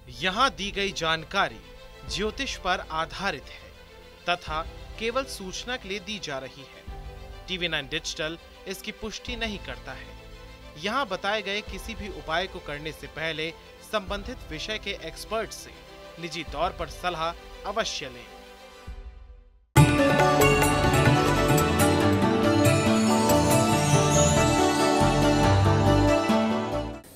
यहाँ दी गई जानकारी ज्योतिष पर आधारित है तथा केवल सूचना के लिए दी जा रही है। TV9 डिजिटल इसकी पुष्टि नहीं करता है। यहाँ बताए गए किसी भी उपाय को करने से पहले संबंधित विषय के एक्सपर्ट से निजी तौर पर सलाह अवश्य लें।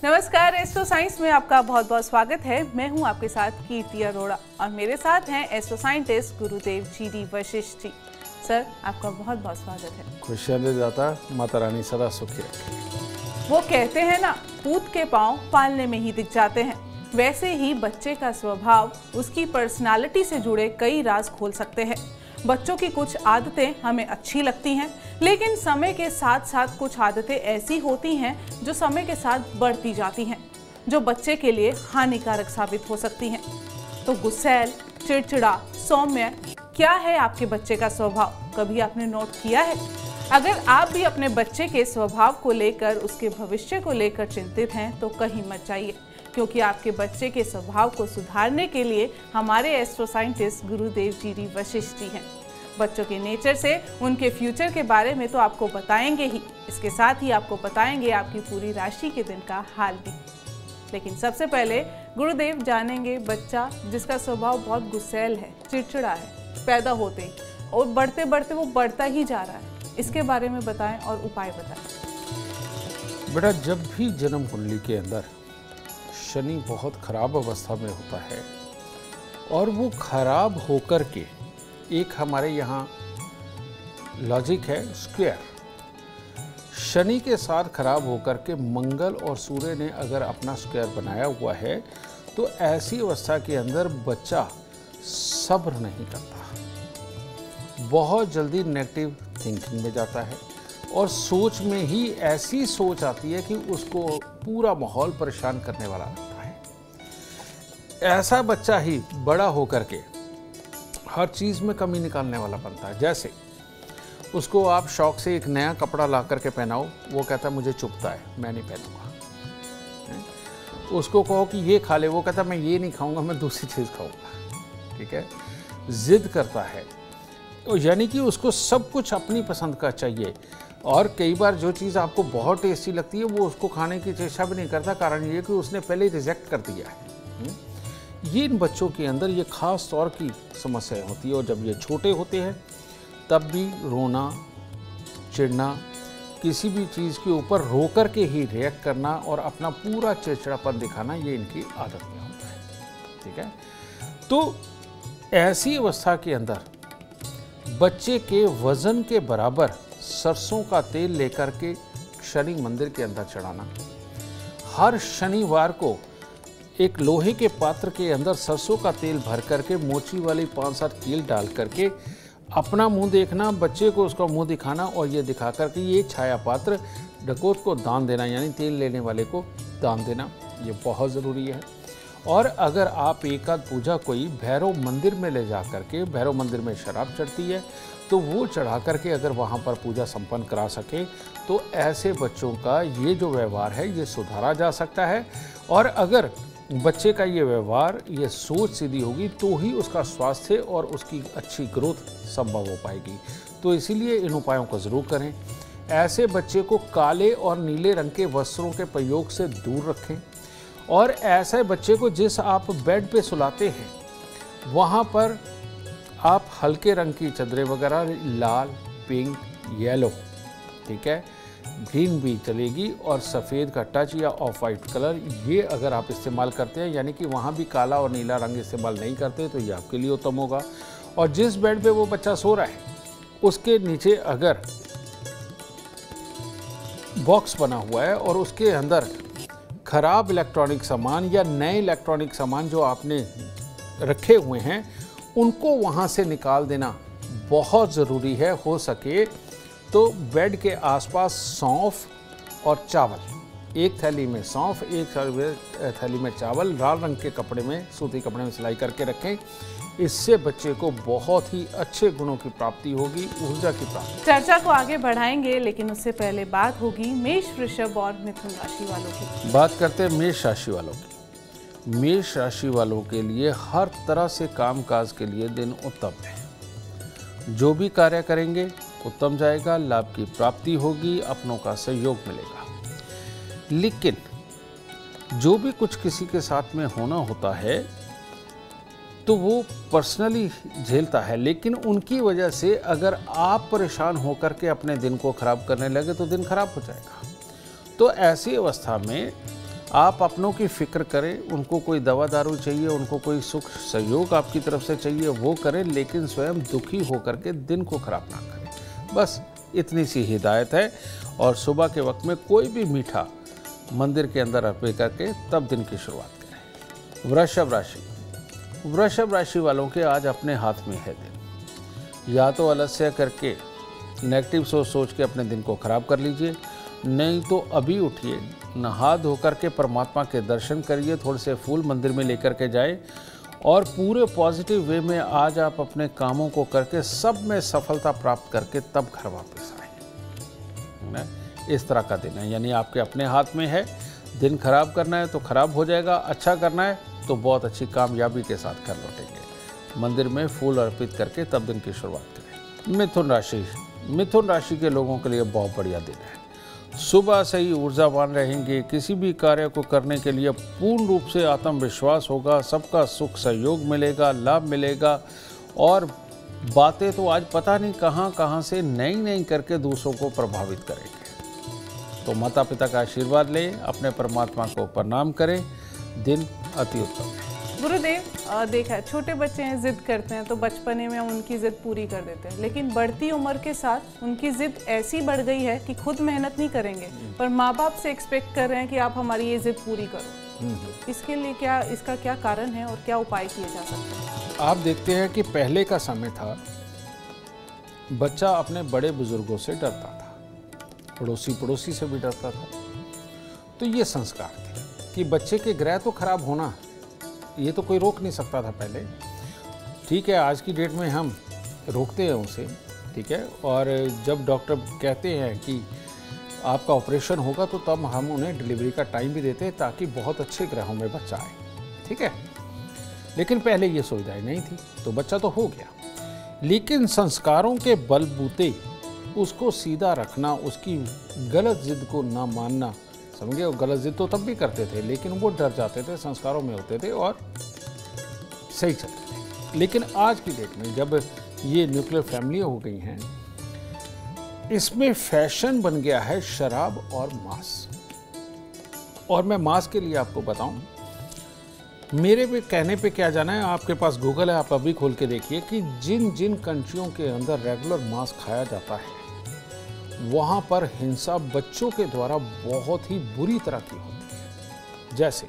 नमस्कार, एस्ट्रो साइंस में आपका बहुत बहुत स्वागत है। मैं हूं आपके साथ कीर्ति अरोड़ा और मेरे साथ हैं एस्ट्रो साइंटिस्ट गुरुदेव GD वशिष्ठ जी। सर, आपका बहुत बहुत स्वागत है। खुशियाँ दे जाता, माता रानी सदा सुखी रखे। वो कहते हैं ना, पूत के पांव पालने में ही दिख जाते हैं। वैसे ही बच्चे का स्वभाव उसकी पर्सनालिटी से जुड़े कई राज खोल सकते हैं। बच्चों की कुछ आदतें हमें अच्छी लगती हैं, लेकिन समय के साथ साथ कुछ आदतें ऐसी होती हैं जो समय के साथ बढ़ती जाती हैं, जो बच्चे के लिए हानिकारक साबित हो सकती हैं। तो गुस्सैल, चिड़चिड़ा, सौम्य, क्या है आपके बच्चे का स्वभाव? कभी आपने नोट किया है? अगर आप भी अपने बच्चे के स्वभाव को लेकर, उसके भविष्य को लेकर चिंतित हैं तो कहीं मत जाइए, क्योंकि आपके बच्चे के स्वभाव को सुधारने के लिए हमारे एस्ट्रो साइंटिस्ट गुरुदेव GD वशिष्ठ जी हैं। बच्चों के नेचर से उनके फ्यूचर के बारे में तो आपको बताएंगे ही, इसके साथ ही आपको बताएंगे आपकी पूरी राशि के दिन का हाल भी। लेकिन सबसे पहले गुरुदेव जानेंगे, बच्चा जिसका स्वभाव बहुत गुस्सैल है, चिड़चिड़ा है, पैदा होते और बढ़ते बढ़ते वो बढ़ता ही जा रहा है, इसके बारे में बताएं और उपाय बताएं। बेटा, जब भी जन्म कुंडली के अंदर शनि बहुत खराब अवस्था में होता है और वो खराब होकर के, एक हमारे यहाँ लॉजिक है स्क्वायर, शनि के साथ खराब होकर के मंगल और सूर्य ने अगर अपना स्क्वायर बनाया हुआ है, तो ऐसी अवस्था के अंदर बच्चा सब्र नहीं करता, बहुत जल्दी नेगेटिव थिंकिंग में जाता है और सोच में ही ऐसी सोच आती है कि उसको पूरा माहौल परेशान करने वाला लगता है। ऐसा बच्चा ही बड़ा होकर के हर चीज़ में कमी निकालने वाला बनता है। जैसे उसको आप शौक से एक नया कपड़ा ला करके पहनाओ, वो कहता है मुझे चुभता है, मैं नहीं पहनूंगा। उसको कहो कि ये खा ले, वो कहता है मैं ये नहीं खाऊंगा, मैं दूसरी चीज़ खाऊंगा। ठीक है, जिद करता है, यानी कि उसको सब कुछ अपनी पसंद का चाहिए। और कई बार जो चीज़ आपको बहुत टेस्टी लगती है वो उसको खाने की चेष्टा भी नहीं करता, कारण ये कि उसने पहले रिजेक्ट कर दिया है। ये इन बच्चों के अंदर ये खास तौर की समस्या होती है। और जब ये छोटे होते हैं तब भी रोना, चिढ़ना, किसी भी चीज़ के ऊपर रो कर के ही रिएक्ट करना और अपना पूरा चिड़चिड़ापन दिखाना, ये इनकी आदत में होता है। ठीक है, तो ऐसी अवस्था के अंदर बच्चे के वजन के बराबर सरसों का तेल लेकर के शनि मंदिर के अंदर चढ़ाना। हर शनिवार को एक लोहे के पात्र के अंदर सरसों का तेल भर करके मोची वाली 5-7 कील डाल करके अपना मुंह देखना, बच्चे को उसका मुंह दिखाना और ये दिखा करके ये छाया पात्र डकोत को दान देना, यानी तेल लेने वाले को दान देना, ये बहुत ज़रूरी है। और अगर आप एकाध पूजा कोई भैरव मंदिर में ले जा करके, भैरव मंदिर में शराब चढ़ती है, तो वो चढ़ा करके अगर वहाँ पर पूजा संपन्न करा सके, तो ऐसे बच्चों का ये जो व्यवहार है ये सुधारा जा सकता है। और अगर बच्चे का ये व्यवहार, ये सोच सीधी होगी, तो ही उसका स्वास्थ्य और उसकी अच्छी ग्रोथ संभव हो पाएगी। तो इसीलिए इन उपायों को ज़रूर करें। ऐसे बच्चे को काले और नीले रंग के वस्त्रों के प्रयोग से दूर रखें। और ऐसे बच्चे को जिस आप बेड पे सुलाते हैं वहाँ पर आप हल्के रंग की चादरें वगैरह, लाल, पिंक, येलो, ठीक है, ग्रीन भी चलेगी, और सफ़ेद का टच या ऑफ वाइट कलर, ये अगर आप इस्तेमाल करते हैं, यानी कि वहाँ भी काला और नीला रंग इस्तेमाल नहीं करते, तो ये आपके लिए उत्तम होगा। और जिस बेड पे वो बच्चा सो रहा है उसके नीचे अगर बॉक्स बना हुआ है और उसके अंदर खराब इलेक्ट्रॉनिक सामान या नए इलेक्ट्रॉनिक सामान जो आपने रखे हुए हैं, उनको वहाँ से निकाल देना बहुत ज़रूरी है। हो सके तो बेड के आसपास सौंफ और चावल, एक थैली में सौंफ, एक थैली में चावल, लाल रंग के कपड़े में, सूती कपड़े में सिलाई करके रखें। इससे बच्चे को बहुत ही अच्छे गुणों की प्राप्ति होगी, ऊर्जा की प्राप्ति। चर्चा को आगे बढ़ाएंगे, लेकिन उससे पहले बात होगी मेष, वृषभ और मिथुन राशि वालों की। बात करते हैं मेष राशि वालों की। मेष राशि वालों के लिए हर तरह से कामकाज के लिए दिन उत्तम है। जो भी कार्य करेंगे उत्तम जाएगा, लाभ की प्राप्ति होगी, अपनों का सहयोग मिलेगा। लेकिन जो भी कुछ किसी के साथ में होना होता है तो वो पर्सनली झेलता है, लेकिन उनकी वजह से अगर आप परेशान होकर के अपने दिन को खराब करने लगे तो दिन खराब हो जाएगा। तो ऐसी अवस्था में आप अपनों की फिक्र करें, उनको कोई दवा दारू चाहिए, उनको कोई सुख सहयोग आपकी तरफ से चाहिए वो करें, लेकिन स्वयं दुखी होकर के दिन को खराब ना करें। बस इतनी सी हिदायत है। और सुबह के वक्त में कोई भी मीठा मंदिर के अंदर अर्पित करके तब दिन की शुरुआत करें। वृषभ राशि वालों के आज अपने हाथ में है दिन। या तो आलस्य करके नेगेटिव सोच के अपने दिन को खराब कर लीजिए, नहीं तो अभी उठिए, नहा धो करके परमात्मा के दर्शन करिए, थोड़े से फूल मंदिर में लेकर के जाए और पूरे पॉजिटिव वे में आज आप अपने कामों को करके सब में सफलता प्राप्त करके तब घर वापस आए। इस तरह का दिन है, यानी आपके अपने हाथ में है। दिन खराब करना है तो खराब हो जाएगा, अच्छा करना है तो बहुत अच्छी कामयाबी के साथ घर लौटेंगे। मंदिर में फूल अर्पित करके तब दिन की शुरुआत करें। मिथुन राशि के लोगों के लिए बहुत बढ़िया दिन है। सुबह से ही ऊर्जावान रहेंगे, किसी भी कार्य को करने के लिए पूर्ण रूप से आत्मविश्वास होगा, सबका सुख सहयोग मिलेगा, लाभ मिलेगा और बातें तो आज पता नहीं कहाँ से नई करके दूसरों को प्रभावित करेंगे। तो माता पिता का आशीर्वाद लें, अपने परमात्मा को प्रणाम करें, दिन अति उत्तम है। गुरुदेव, देखा छोटे बच्चे हैं, जिद करते हैं तो बचपने में हम उनकी जिद पूरी कर देते हैं, लेकिन बढ़ती उम्र के साथ उनकी जिद ऐसी बढ़ गई है कि खुद मेहनत नहीं करेंगे पर माँ बाप से एक्सपेक्ट कर रहे हैं कि आप हमारी ये जिद पूरी करो। इसके लिए इसका क्या कारण है और क्या उपाय किए जा सकते हैं? आप देखते हैं कि पहले का समय था, बच्चा अपने बड़े बुजुर्गों से डरता था, पड़ोसी से भी डरता था। तो ये संस्कार थे कि बच्चे के ग्रह तो खराब होना, ये तो कोई रोक नहीं सकता था पहले। ठीक है, आज की डेट में हम रोकते हैं उसे, ठीक है, और जब डॉक्टर कहते हैं कि आपका ऑपरेशन होगा तो तब हम उन्हें डिलीवरी का टाइम भी देते हैं ताकि बहुत अच्छे ग्रहों में बच्चा आए, ठीक है। लेकिन पहले ये सुविधाएं नहीं थी तो बच्चा तो हो गया, लेकिन संस्कारों के बलबूते उसको सीधा रखना, उसकी गलत जिद को ना मानना, समझे। और गलत जिद तो तब भी करते थे लेकिन वो डर जाते थे, संस्कारों में होते थे और सही चलते थे। लेकिन आज की डेट में जब ये न्यूक्लियर फैमिली हो गई हैं, इसमें फैशन बन गया है शराब और मांस। और मैं मांस के लिए आपको बताऊं, मेरे भी कहने पे क्या जाना है, आपके पास गूगल है, आप अभी खोल के देखिए कि जिन कंट्रियों के अंदर रेगुलर मांस खाया जाता है वहाँ पर हिंसा बच्चों के द्वारा बहुत ही बुरी तरह की होती है। जैसे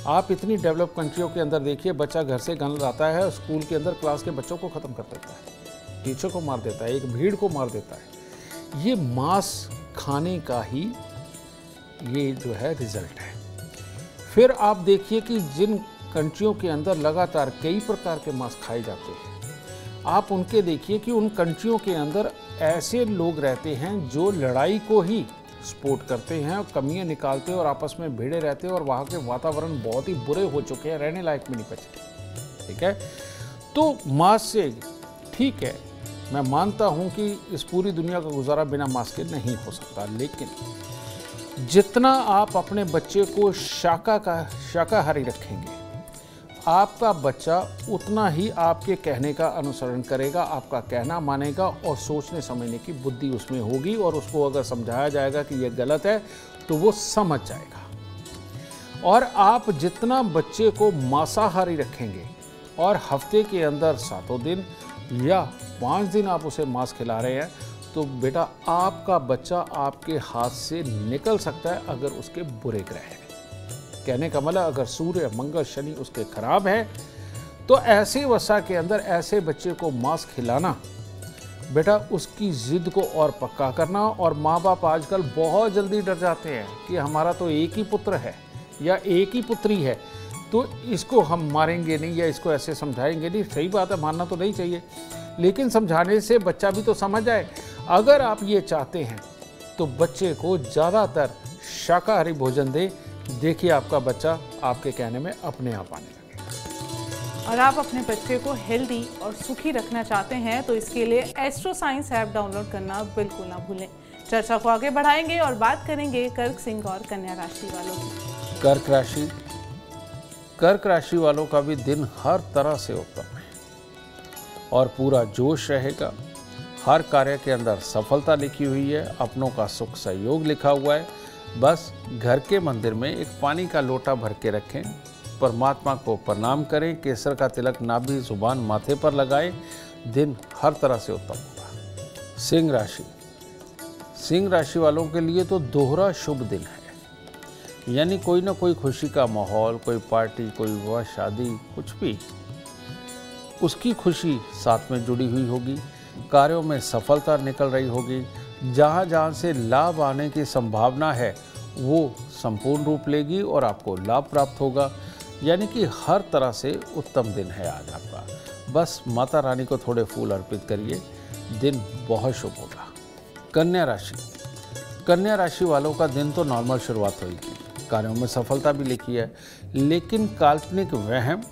आप इतनी डेवलप कंट्रियों के अंदर देखिए, बच्चा घर से गन लाता है, स्कूल के अंदर क्लास के बच्चों को ख़त्म कर देता है, टीचर को मार देता है, एक भीड़ को मार देता है। ये मांस खाने का ही ये जो है रिजल्ट है। फिर आप देखिए कि जिन कंट्रियों के अंदर लगातार कई प्रकार के मांस खाए जाते हैं, आप उनके देखिए कि उन कंट्रियों के अंदर ऐसे लोग रहते हैं जो लड़ाई को ही सपोर्ट करते हैं और कमियां निकालते हैं और आपस में भिड़े रहते हैं और वहाँ के वातावरण बहुत ही बुरे हो चुके हैं, रहने लायक भी नहीं बचे, ठीक है। तो मांस से ठीक है, मैं मानता हूँ कि इस पूरी दुनिया का गुजारा बिना मांस के नहीं हो सकता, लेकिन जितना आप अपने बच्चे को शाकाहारी रखेंगे, आपका बच्चा उतना ही आपके कहने का अनुसरण करेगा, आपका कहना मानेगा और सोचने समझने की बुद्धि उसमें होगी और उसको अगर समझाया जाएगा कि यह गलत है तो वो समझ जाएगा। और आप जितना बच्चे को मांसाहारी रखेंगे और हफ्ते के अंदर 7 दिन या 5 दिन आप उसे मांस खिला रहे हैं, तो बेटा आपका बच्चा आपके हाथ से निकल सकता है अगर उसके बुरे ग्रह हैं। कहने का मतलब अगर सूर्य मंगल शनि उसके खराब है तो ऐसी अवस्था के अंदर ऐसे बच्चे को मांस खिलाना, बेटा उसकी जिद को और पक्का करना। और माँ बाप आजकल बहुत जल्दी डर जाते हैं कि हमारा तो एक ही पुत्र है या एक ही पुत्री है तो इसको हम मारेंगे नहीं या इसको ऐसे समझाएंगे नहीं। सही बात है, मानना तो नहीं चाहिए, लेकिन समझाने से बच्चा भी तो समझ आए। अगर आप ये चाहते हैं तो बच्चे को ज़्यादातर शाकाहारी भोजन दें देखिए आपका बच्चा आपके कहने में अपने आप आने लगेगा। और आप अपने बच्चे को हेल्दी और सुखी रखना चाहते हैं तो इसके लिए एस्ट्रो साइंस ऐप डाउनलोड करना बिल्कुल ना भूलें। चर्चा को आगे बढ़ाएंगे और बात करेंगे कर्क, सिंह और कन्या राशि वालों की। कर्क राशि वालों का भी दिन हर तरह से उत्तम है और पूरा जोश रहेगा। हर कार्य के अंदर सफलता लिखी हुई है, अपनों का सुख सहयोग लिखा हुआ है। बस घर के मंदिर में एक पानी का लोटा भर के रखें, परमात्मा को प्रणाम करें, केसर का तिलक नाभि जुबान माथे पर लगाएं। दिन हर तरह से उत्तम होगा। सिंह राशि वालों के लिए तो दोहरा शुभ दिन है, यानी कोई ना कोई खुशी का माहौल, कोई पार्टी, कोई विवाह, शादी, कुछ भी, उसकी खुशी साथ में जुड़ी हुई होगी। कार्यों में सफलता निकल रही होगी। जहाँ जहाँ से लाभ आने की संभावना है वो संपूर्ण रूप लेगी और आपको लाभ प्राप्त होगा। यानी कि हर तरह से उत्तम दिन है आज आपका। बस माता रानी को थोड़े फूल अर्पित करिए, दिन बहुत शुभ होगा। कन्या राशि वालों का दिन तो नॉर्मल शुरुआत होगी। कार्यों में सफलता भी लिखी है, लेकिन काल्पनिक वहम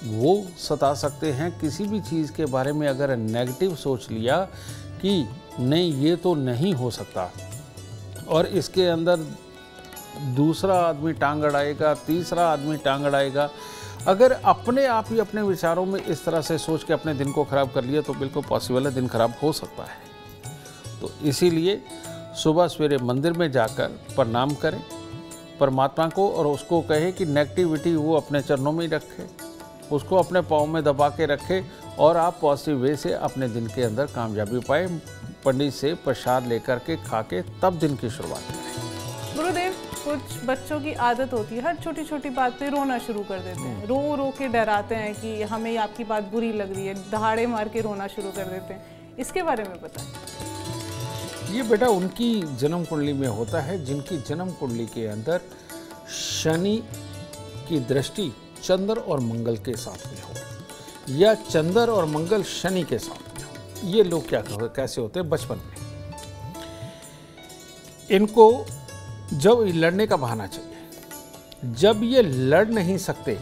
वो सता सकते हैं। किसी भी चीज़ के बारे में अगर नेगेटिव सोच लिया कि नहीं ये तो नहीं हो सकता और इसके अंदर दूसरा आदमी टांग अड़ाएगा, तीसरा आदमी टांग अड़ाएगा, अगर अपने आप ही अपने विचारों में इस तरह से सोच के अपने दिन को खराब कर लिया तो बिल्कुल पॉसिबल है दिन खराब हो सकता है। तो इसीलिए सुबह सवेरे मंदिर में जाकर प्रणाम करें परमात्मा को और उसको कहे कि नेगेटिविटी वो अपने चरणों में ही रखे, उसको अपने पाँव में दबा के रखे और आप पॉजिटिव वे से अपने दिन के अंदर कामयाबी पाए। पंडित से प्रसाद लेकर के खा के तब दिन की शुरुआत करें। गुरुदेव, कुछ बच्चों की आदत होती है हर छोटी छोटी बात पे रोना शुरू कर देते हैं, रो के डराते हैं कि हमें आपकी बात बुरी लग रही है, दहाड़े मार के रोना शुरू कर देते हैं, इसके बारे में बताएं। ये बेटा उनकी जन्म कुंडली में होता है जिनकी जन्म कुंडली के अंदर शनि की दृष्टि चंद्र और मंगल के साथ में हो या चंद्र और मंगल शनि के साथ में हो। ये लोग क्या कैसे होते हैं बचपन में, इनको जब लड़ने का बहाना चाहिए, जब ये लड़ नहीं सकते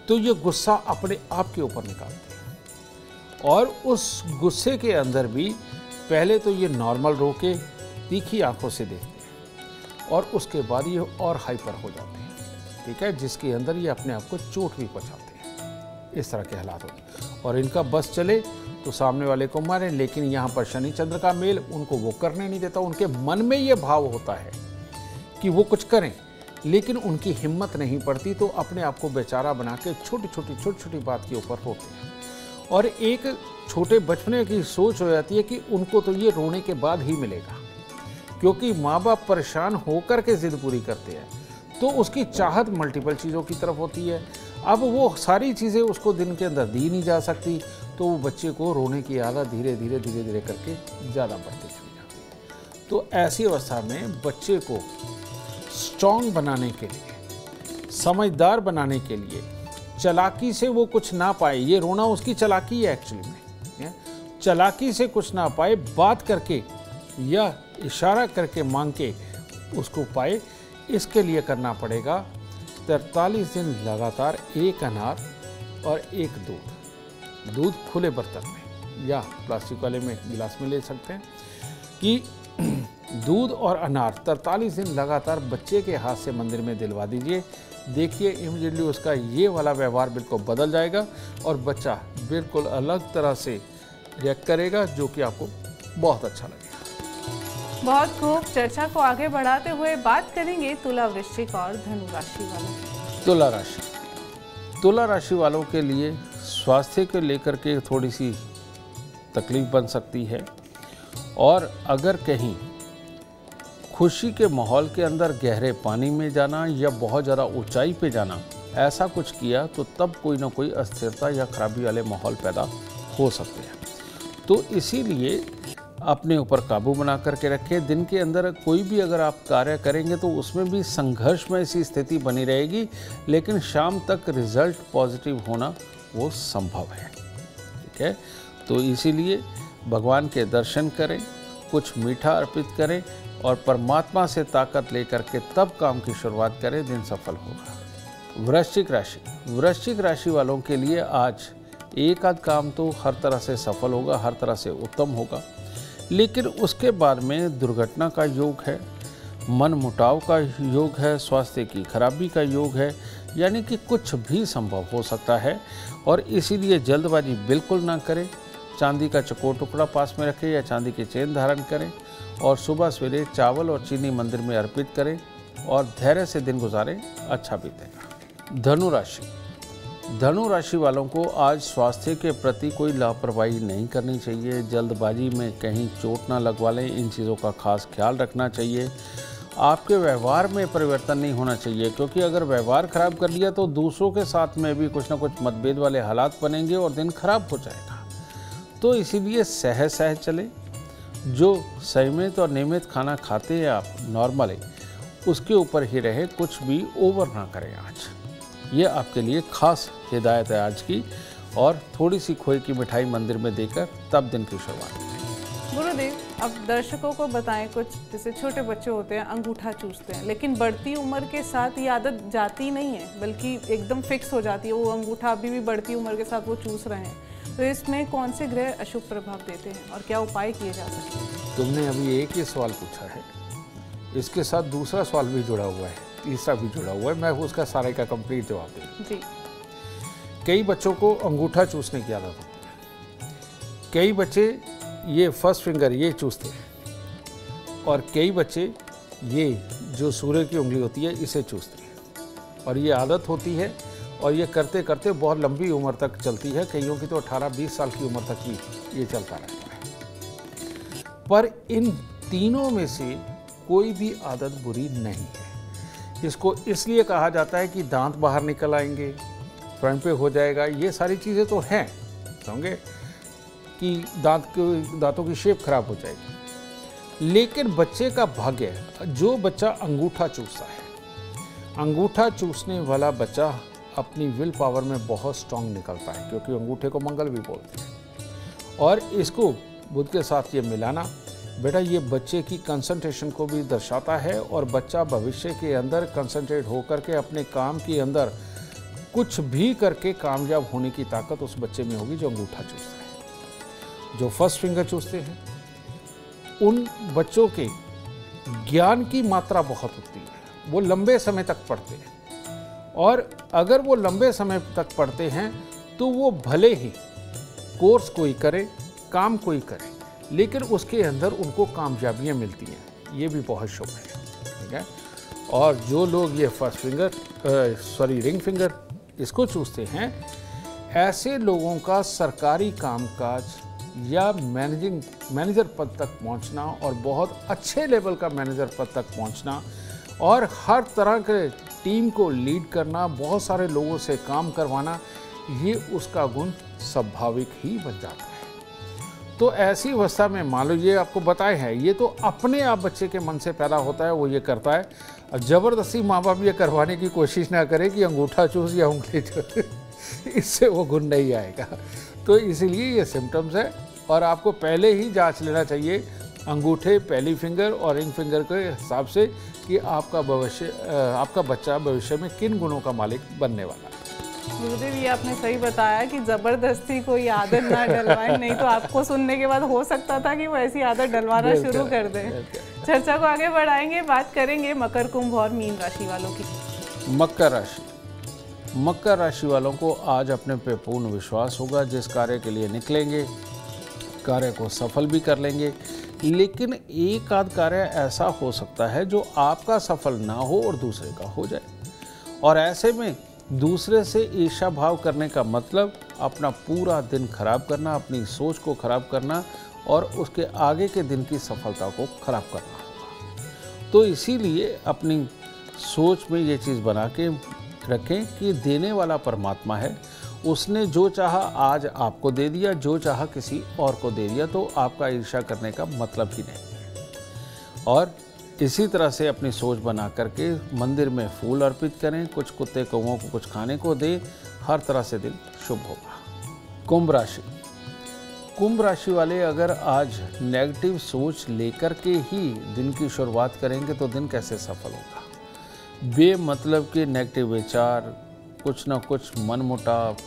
तो ये गुस्सा अपने आप के ऊपर निकालते हैं और उस गुस्से के अंदर भी पहले तो ये नॉर्मल रो के तीखी आंखों से देखते हैं और उसके बाद ये और हाइपर हो जाते हैं, ठीक है, जिसके अंदर ये अपने आप को चोट भी पहुंचाते हैं। इस तरह के हालात होते हैं और इनका बस चले तो सामने वाले को मारें, लेकिन यहाँ पर शनि चंद्र का मेल उनको वो करने नहीं देता। उनके मन में ये भाव होता है कि वो कुछ करें, लेकिन उनकी हिम्मत नहीं पड़ती तो अपने आप को बेचारा बना के छोटी छोटी बात के ऊपर रोते हैं और एक छोटे बचपने की सोच हो जाती है कि उनको तो ये रोने के बाद ही मिलेगा, क्योंकि माँ बाप परेशान होकर के जिद पूरी करते हैं तो उसकी चाहत मल्टीपल चीज़ों की तरफ होती है। अब वो सारी चीज़ें उसको दिन के अंदर दी नहीं जा सकती तो वो बच्चे को रोने की आदत धीरे धीरे करके ज़्यादा बढ़ती चली जाती है। तो ऐसी अवस्था में बच्चे को स्ट्रॉन्ग बनाने के लिए, समझदार बनाने के लिए, चालाकी से वो कुछ ना पाए, ये रोना उसकी चालाकी है एक्चुअली में, चालाकी से कुछ ना पाए, बात करके या इशारा करके मांग के उसको पाए, इसके लिए करना पड़ेगा 43 दिन लगातार एक अनार और एक दूध खुले बर्तन में या प्लास्टिक वाले में गिलास में ले सकते हैं कि दूध और अनार 43 दिन लगातार बच्चे के हाथ से मंदिर में दिलवा दीजिए। देखिए इमीडिएटली उसका ये वाला व्यवहार बिल्कुल बदल जाएगा और बच्चा बिल्कुल अलग तरह से रिएक्ट करेगा, जो कि आपको बहुत अच्छा लगेगा। बहुत खूब। चर्चा को आगे बढ़ाते हुए बात करेंगे तुला, वृश्चिक और धनु राशि वालों। तुला राशि वालों के लिए स्वास्थ्य को लेकर के थोड़ी सी तकलीफ बन सकती है और अगर कहीं खुशी के माहौल के अंदर गहरे पानी में जाना या बहुत ज़्यादा ऊंचाई पे जाना, ऐसा कुछ किया तो तब कोई ना कोई अस्थिरता या खराबी वाले माहौल पैदा हो सकते हैं। तो इसीलिए अपने ऊपर काबू बना करके रखें। दिन के अंदर कोई भी अगर आप कार्य करेंगे तो उसमें भी संघर्षमय सी स्थिति बनी रहेगी, लेकिन शाम तक रिजल्ट पॉजिटिव होना वो संभव है, ठीक है। तो इसीलिए भगवान के दर्शन करें, कुछ मीठा अर्पित करें और परमात्मा से ताकत लेकर के तब काम की शुरुआत करें, दिन सफल होगा। वृश्चिक राशि वालों के लिए आज एक आध काम तो हर तरह से सफल होगा, हर तरह से उत्तम होगा, लेकिन उसके बाद में दुर्घटना का योग है, मन मुटाव का योग है, स्वास्थ्य की खराबी का योग है, यानी कि कुछ भी संभव हो सकता है। और इसीलिए जल्दबाजी बिल्कुल ना करें। चांदी का चकोर टुकड़ा पास में रखें या चांदी की चेन धारण करें और सुबह सवेरे चावल और चीनी मंदिर में अर्पित करें और धैर्य से दिन गुजारें, अच्छा बीतेगा। धनु राशि वालों को आज स्वास्थ्य के प्रति कोई लापरवाही नहीं करनी चाहिए। जल्दबाजी में कहीं चोट ना लगवा लें, इन चीज़ों का खास ख्याल रखना चाहिए। आपके व्यवहार में परिवर्तन नहीं होना चाहिए, क्योंकि अगर व्यवहार खराब कर लिया तो दूसरों के साथ में भी कुछ ना कुछ मतभेद वाले हालात बनेंगे और दिन खराब हो जाएगा। तो इसीलिए सहज चले। जो संयमित और नियमित खाना खाते हैं आप नॉर्मली, उसके ऊपर ही रहे, कुछ भी ओवर ना करें आज। ये आपके लिए खास हिदायत है आज की। और थोड़ी सी खोए की मिठाई मंदिर में देकर तब दिन की शुरुआत करें। गुरुदेव, अब दर्शकों को बताएं कुछ, जैसे छोटे बच्चे होते हैं अंगूठा चूसते हैं, लेकिन बढ़ती उम्र के साथ ये आदत जाती नहीं है, बल्कि एकदम फिक्स हो जाती है। वो अंगूठा अभी भी बढ़ती उम्र के साथ वो चूस रहे हैं, तो इसमें कौन से ग्रह अशुभ प्रभाव देते हैं और क्या उपाय किए जा सकते हैं? तुमने अभी एक ही सवाल पूछा है, इसके साथ दूसरा सवाल भी जुड़ा हुआ है, तीसरा भी जुड़ा हुआ है। मैं उसका सारे का कंप्लीट जवाब दूँ जी। कई बच्चों को अंगूठा चूसने की आदत होती है। कई बच्चे ये फर्स्ट फिंगर ये चूसते हैं और कई बच्चे ये जो सूर्य की उंगली होती है इसे चूसते हैं। और ये आदत होती है और ये करते करते बहुत लंबी उम्र तक चलती है। कईयों की तो 18-20 साल की उम्र तक ही ये चलता रहता है। पर इन तीनों में से कोई भी आदत बुरी नहीं है। इसको इसलिए कहा जाता है कि दांत बाहर निकल आएंगे, फ्रंट पे हो जाएगा, ये सारी चीज़ें तो हैं, समझे, कि दांतों की शेप खराब हो जाएगी। लेकिन बच्चे का भाग्य है, जो बच्चा अंगूठा चूसता है, अंगूठा चूसने वाला बच्चा अपनी विल पावर में बहुत स्ट्रांग निकलता है, क्योंकि अंगूठे को मंगल भी बोलते हैं। और इसको बुध के साथ ये मिलाना बेटा, ये बच्चे की कंसंट्रेशन को भी दर्शाता है और बच्चा भविष्य के अंदर कंसंट्रेट होकर के अपने काम के अंदर कुछ भी करके कामयाब होने की ताकत उस बच्चे में होगी जो अंगूठा चूसता है। जो फर्स्ट फिंगर चूसते हैं उन बच्चों के ज्ञान की मात्रा बहुत होती है, वो लंबे समय तक पढ़ते हैं। और अगर वो लंबे समय तक पढ़ते हैं तो वो भले ही कोर्स कोई करे, काम कोई करे, लेकिन उसके अंदर उनको कामयाबियाँ मिलती हैं। ये भी बहुत शुभ है, ठीक है। और जो लोग ये फर्स्ट फिंगर रिंग फिंगर इसको चूसते हैं, ऐसे लोगों का सरकारी कामकाज या मैनेजर पद तक पहुंचना और बहुत अच्छे लेवल का मैनेजर पद तक पहुंचना और हर तरह के टीम को लीड करना, बहुत सारे लोगों से काम करवाना, ये उसका गुण स्वाभाविक ही बन जाता है। तो ऐसी अवस्था में मान लो, ये आपको बताए हैं, ये तो अपने आप बच्चे के मन से पैदा होता है, वो ये करता है। और ज़बरदस्ती माँ बाप ये करवाने की कोशिश ना करें कि अंगूठा चूस या उंगली चूस, इससे वो गुण नहीं आएगा। तो इसीलिए ये सिम्टम्स है और आपको पहले ही जांच लेना चाहिए अंगूठे, पहली फिंगर और रिंग फिंगर के हिसाब से कि आपका बच्चा भविष्य में किन गुणों का मालिक बनने वाला है। गुरुदेव, ये आपने सही बताया कि ज़बरदस्ती कोई आदत ना डलवाएं, नहीं तो आपको सुनने के बाद हो सकता था कि वो ऐसी आदत डलवाना शुरू कर दें। चर्चा को आगे बढ़ाएंगे, बात करेंगे मकर, कुंभ और मीन राशि वालों की। मकर राशि वालों को आज अपने पे पूर्ण विश्वास होगा। जिस कार्य के लिए निकलेंगे कार्य को सफल भी कर लेंगे, लेकिन एक आध कार्य ऐसा हो सकता है जो आपका सफल ना हो और दूसरे का हो जाए। और ऐसे में दूसरे से ईर्ष्या भाव करने का मतलब अपना पूरा दिन खराब करना, अपनी सोच को खराब करना और उसके आगे के दिन की सफलता को खराब करना होगा। तो इसीलिए अपनी सोच में ये चीज़ बना के रखें कि देने वाला परमात्मा है, उसने जो चाहा आज आपको दे दिया, जो चाहा किसी और को दे दिया, तो आपका ईर्ष्या करने का मतलब ही नहीं है। और इसी तरह से अपनी सोच बना करके मंदिर में फूल अर्पित करें, कुछ कुत्ते कौओं को कुछ खाने को दें, हर तरह से दिन शुभ होगा। कुंभ राशि वाले अगर आज नेगेटिव सोच लेकर के ही दिन की शुरुआत करेंगे तो दिन कैसे सफल होगा। बेमतलब के नेगेटिव विचार, कुछ ना कुछ मनमुटाव,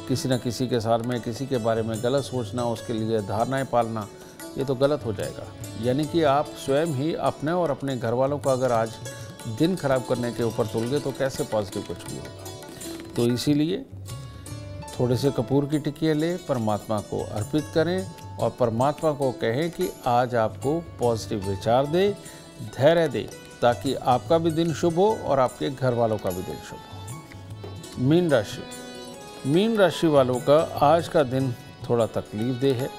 किसी न किसी के साथ में किसी के बारे में गलत सोचना, उसके लिए धारणाएं पालना, ये तो गलत हो जाएगा। यानी कि आप स्वयं ही अपने और अपने घर वालों का अगर आज दिन खराब करने के ऊपर तुल गए तो कैसे पॉजिटिव कुछ भी होगा। तो इसीलिए थोड़े से कपूर की टिकिया ले, परमात्मा को अर्पित करें और परमात्मा को कहें कि आज आपको पॉजिटिव विचार दे, धैर्य दे, ताकि आपका भी दिन शुभ हो और आपके घर वालों का भी दिन शुभ हो। मीन राशि, मीन राशि वालों का आज का दिन थोड़ा तकलीफदेह है।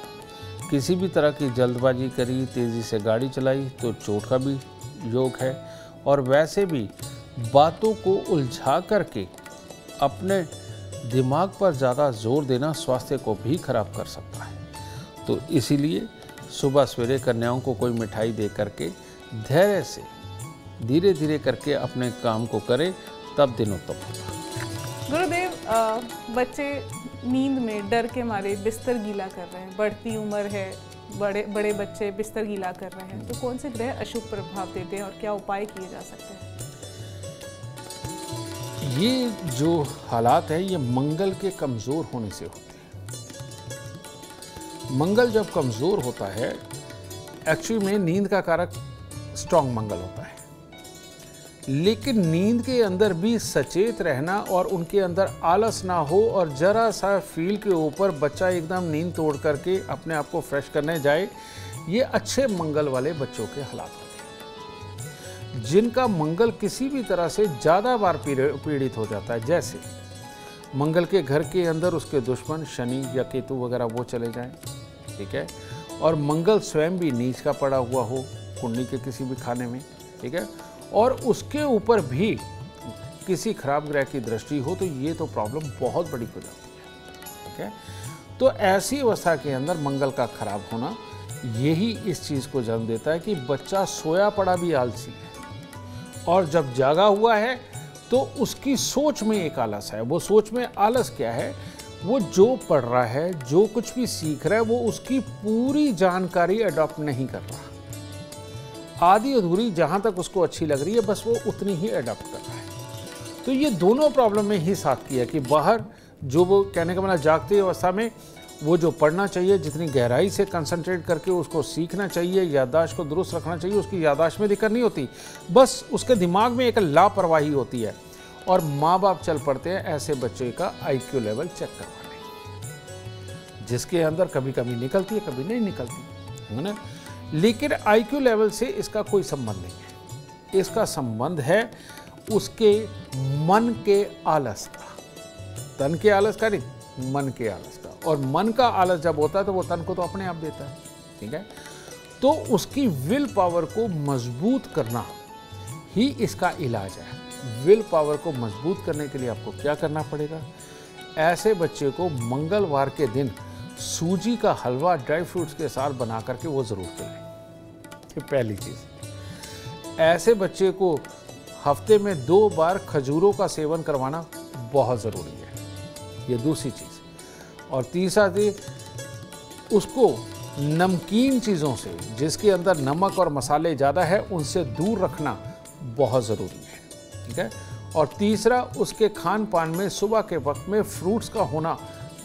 किसी भी तरह की जल्दबाजी करी, तेज़ी से गाड़ी चलाई तो चोट का भी योग है, और वैसे भी बातों को उलझा करके अपने दिमाग पर ज़्यादा जोर देना स्वास्थ्य को भी खराब कर सकता है। तो इसीलिए सुबह सवेरे कन्याओं को कोई मिठाई दे करके धैर्य से धीरे धीरे करके अपने काम को करें, तब दिन उत्तम होगा। गुरुदेव, बच्चे नींद में डर के मारे बिस्तर गीला कर रहे हैं, बढ़ती उम्र है, बड़े बच्चे बिस्तर गीला कर रहे हैं, तो कौन से ग्रह अशुभ प्रभाव देते हैं और क्या उपाय किए जा सकते हैं? ये जो हालात है ये मंगल के कमज़ोर होने से होते हैं। मंगल जब कमज़ोर होता है, एक्चुअली में नींद का कारक स्ट्रॉन्ग मंगल होता है, लेकिन नींद के अंदर भी सचेत रहना और उनके अंदर आलस ना हो और जरा सा फील के ऊपर बच्चा एकदम नींद तोड़ करके अपने आप को फ्रेश करने जाए, ये अच्छे मंगल वाले बच्चों के हालात होते हैं। जिनका मंगल किसी भी तरह से ज़्यादा बार पीड़ित हो जाता है, जैसे मंगल के घर के अंदर उसके दुश्मन शनि या केतु वगैरह वो चले जाएं, ठीक है, और मंगल स्वयं भी नीच का पड़ा हुआ हो कुंडली के किसी भी खाने में, ठीक है, और उसके ऊपर भी किसी खराब ग्रह की दृष्टि हो, तो ये तो प्रॉब्लम बहुत बड़ी हो जाती है, ठीक है। तो ऐसी अवस्था के अंदर मंगल का खराब होना यही इस चीज़ को जन्म देता है कि बच्चा सोया पड़ा भी आलसी है, और जब जागा हुआ है तो उसकी सोच में एक आलस है। वो सोच में आलस क्या है, वो जो पढ़ रहा है, जो कुछ भी सीख रहा है, वो उसकी पूरी जानकारी अडॉप्ट नहीं कर रहा। आधी अधूरी जहाँ तक उसको अच्छी लग रही है, बस वो उतनी ही अडॉप्ट कर रहा है। तो ये दोनों प्रॉब्लम में ही साथ किया कि बाहर जो वो कहने का मतलब जागती अवस्था में वो जो पढ़ना चाहिए, जितनी गहराई से कंसंट्रेट करके उसको सीखना चाहिए, याददाश्त को दुरुस्त रखना चाहिए, उसकी याददाश्त में दिक्कत नहीं होती, बस उसके दिमाग में एक लापरवाही होती है। और माँ बाप चल पड़ते हैं ऐसे बच्चे का IQ लेवल चेक करवाने, जिसके अंदर कभी कभी निकलती है, कभी नहीं निकलती है ना। लेकिन IQ लेवल से इसका कोई संबंध नहीं है, इसका संबंध है उसके मन के आलस का, तन के आलस का नहीं, मन के आलस का। और मन का आलस जब होता है तो वो तन को तो अपने आप देता है, ठीक है। तो उसकी विल पावर को मजबूत करना ही इसका इलाज है। विल पावर को मजबूत करने के लिए आपको क्या करना पड़ेगा, ऐसे बच्चे को मंगलवार के दिन सूजी का हलवा ड्राई फ्रूट्स के साथ बना करके वो ज़रूर खिलाएं। ये पहली चीज़। ऐसे बच्चे को हफ्ते में 2 बार खजूरों का सेवन करवाना बहुत ज़रूरी है, ये दूसरी चीज़। और तीसरा चीज़, उसको नमकीन चीज़ों से, जिसके अंदर नमक और मसाले ज़्यादा है, उनसे दूर रखना बहुत ज़रूरी है, ठीक है। और तीसरा, उसके खान पान में सुबह के वक्त में फ्रूट्स का होना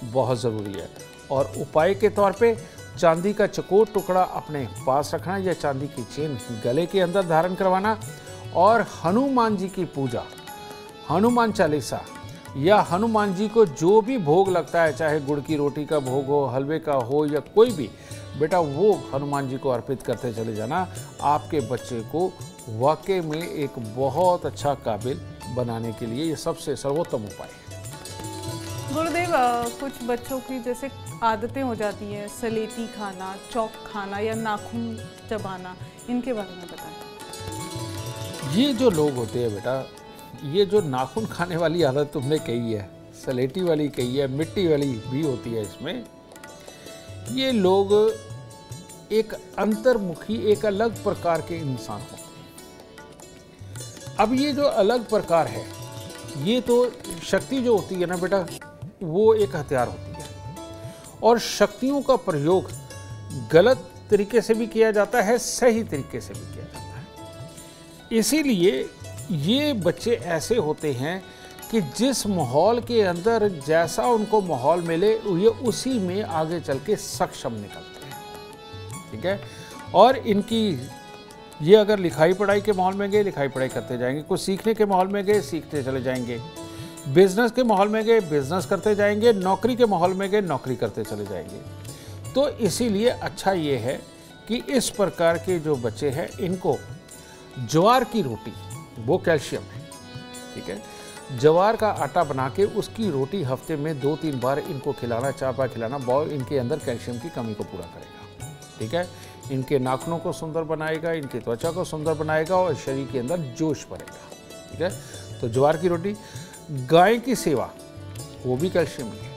बहुत ज़रूरी है। और उपाय के तौर पे चांदी का चकोर टुकड़ा अपने पास रखना या चांदी की चेन गले के अंदर धारण करवाना, और हनुमान जी की पूजा, हनुमान चालीसा या हनुमान जी को जो भी भोग लगता है, चाहे गुड़ की रोटी का भोग हो, हलवे का हो या कोई भी, बेटा वो हनुमान जी को अर्पित करते चले जाना। आपके बच्चे को वाकई में एक बहुत अच्छा काबिल बनाने के लिए ये सबसे सर्वोत्तम उपाय है। गुरुदेव, कुछ बच्चों की जैसे आदतें हो जाती हैं, सलेटी खाना, चौक खाना या नाखून चबाना, इनके बारे में बताएं। ये जो लोग होते हैं बेटा, ये जो नाखून खाने वाली आदत तुमने कही है, सलेटी वाली कही है, मिट्टी वाली भी होती है इसमें, ये लोग एक अंतर्मुखी, एक अलग प्रकार के इंसान होते हैं। अब ये जो अलग प्रकार है, ये तो शक्ति जो होती है ना बेटा, वो एक हथियार होती है, और शक्तियों का प्रयोग गलत तरीके से भी किया जाता है, सही तरीके से भी किया जाता है। इसीलिए ये बच्चे ऐसे होते हैं कि जिस माहौल के अंदर जैसा उनको माहौल मिले ये उसी में आगे चल के सक्षम निकलते हैं, ठीक है। और इनकी ये अगर लिखाई पढ़ाई के माहौल में गए, लिखाई पढ़ाई करते जाएंगे, कुछ सीखने के माहौल में गए, सीखते चले जाएंगे, बिजनेस के माहौल में गए, बिजनेस करते जाएंगे, नौकरी के माहौल में गए, नौकरी करते चले जाएंगे। तो इसीलिए अच्छा ये है कि इस प्रकार के जो बच्चे हैं इनको ज्वार की रोटी, वो कैल्शियम है, ठीक है, ज्वार का आटा बना के उसकी रोटी हफ्ते में 2-3 बार इनको खिलाना, 4 बार खिलाना, बहुत इनके अंदर कैल्शियम की कमी को पूरा करेगा, ठीक है। इनके नाखूनों को सुंदर बनाएगा, इनकी त्वचा को सुंदर बनाएगा और शरीर के अंदर जोश भरेगा, ठीक है। तो ज्वार की रोटी। गाय की सेवा, वो भी कैल्शियम ही है।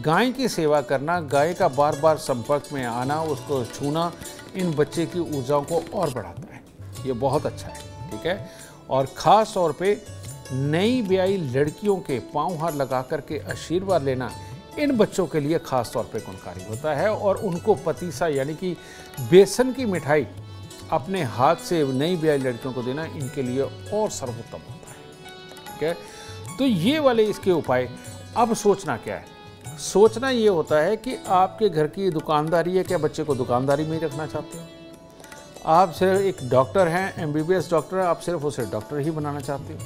गाय की सेवा करना, गाय का बार बार संपर्क में आना, उसको छूना इन बच्चे की ऊर्जाओं को और बढ़ाता है, ये बहुत अच्छा है, ठीक है। और ख़ास तौर पे नई ब्याही लड़कियों के पाँव हाथ लगा करके आशीर्वाद लेना इन बच्चों के लिए ख़ास तौर पे गुणकारी होता है। और उनको पतीसा यानी कि बेसन की मिठाई अपने हाथ से नई ब्याही लड़कियों को देना इनके लिए और सर्वोत्तम होता है, ठीक है। तो ये वाले इसके उपाय। अब सोचना क्या है? सोचना ये होता है कि आपके घर की दुकानदारी है, क्या बच्चे को दुकानदारी में ही रखना चाहते हो? आप सिर्फ एक डॉक्टर हैं, MBBS डॉक्टर, आप सिर्फ उसे डॉक्टर ही बनाना चाहते हो,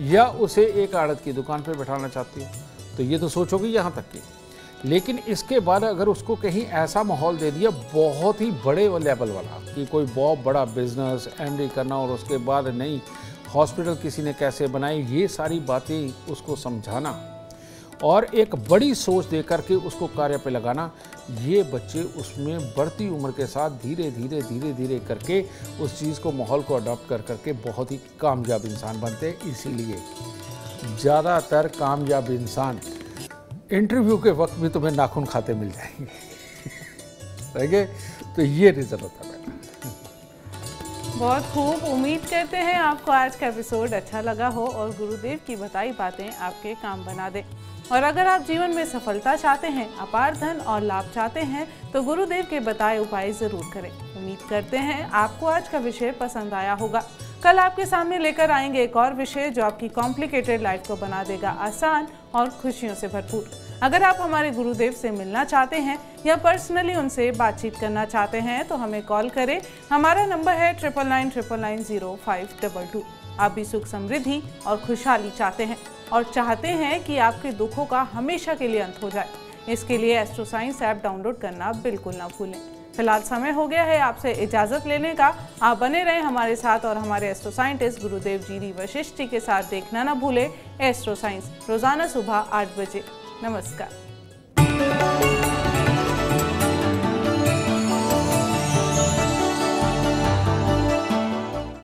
या उसे एक आड़त की दुकान पर बैठाना चाहते हो? तो ये तो सोचोगे यहाँ तक की। लेकिन इसके बाद अगर उसको कहीं ऐसा माहौल दे दिया बहुत ही बड़े लेवल वाला कि कोई बहुत बड़ा बिजनेस MD करना और उसके बाद नई हॉस्पिटल किसी ने कैसे बनाई, ये सारी बातें उसको समझाना और एक बड़ी सोच दे करके उसको कार्य पे लगाना, ये बच्चे उसमें बढ़ती उम्र के साथ धीरे धीरे करके उस चीज़ को, माहौल को अडॉप्ट कर करके बहुत ही कामयाब इंसान बनते हैं। इसीलिए ज़्यादातर कामयाब इंसान इंटरव्यू के वक्त भी तुम्हें नाखून खाते मिल जाएंगे, ठीक। तो ये रीज़न होता है। बहुत खूब। उम्मीद करते हैं आपको आज का एपिसोड अच्छा लगा हो और गुरुदेव की बताई बातें आपके काम बना दें। और अगर आप जीवन में सफलता चाहते हैं, अपार धन और लाभ चाहते हैं, तो गुरुदेव के बताए उपाय जरूर करें। उम्मीद करते हैं आपको आज का विषय पसंद आया होगा। कल आपके सामने लेकर आएंगे एक और विषय जो आपकी कॉम्प्लिकेटेड लाइफ को बना देगा आसान और खुशियों से भरपूर। अगर आप हमारे गुरुदेव से मिलना चाहते हैं या पर्सनली उनसे बातचीत करना चाहते हैं तो हमें कॉल करें। हमारा नंबर है 9999905222। आप भी सुख समृद्धि और खुशहाली चाहते हैं और चाहते हैं कि आपके दुखों का हमेशा के लिए अंत हो जाए। इसके लिए एस्ट्रो साइंस ऐप डाउनलोड करना बिल्कुल ना भूलें। फिलहाल समय हो गया है आपसे इजाजत लेने का। आप बने रहें हमारे साथ और हमारे एस्ट्रो साइंटिस्ट गुरुदेव जी वशिष्ठ जी के साथ देखना ना भूलें एस्ट्रो साइंस रोजाना सुबह 8 बजे। नमस्कार।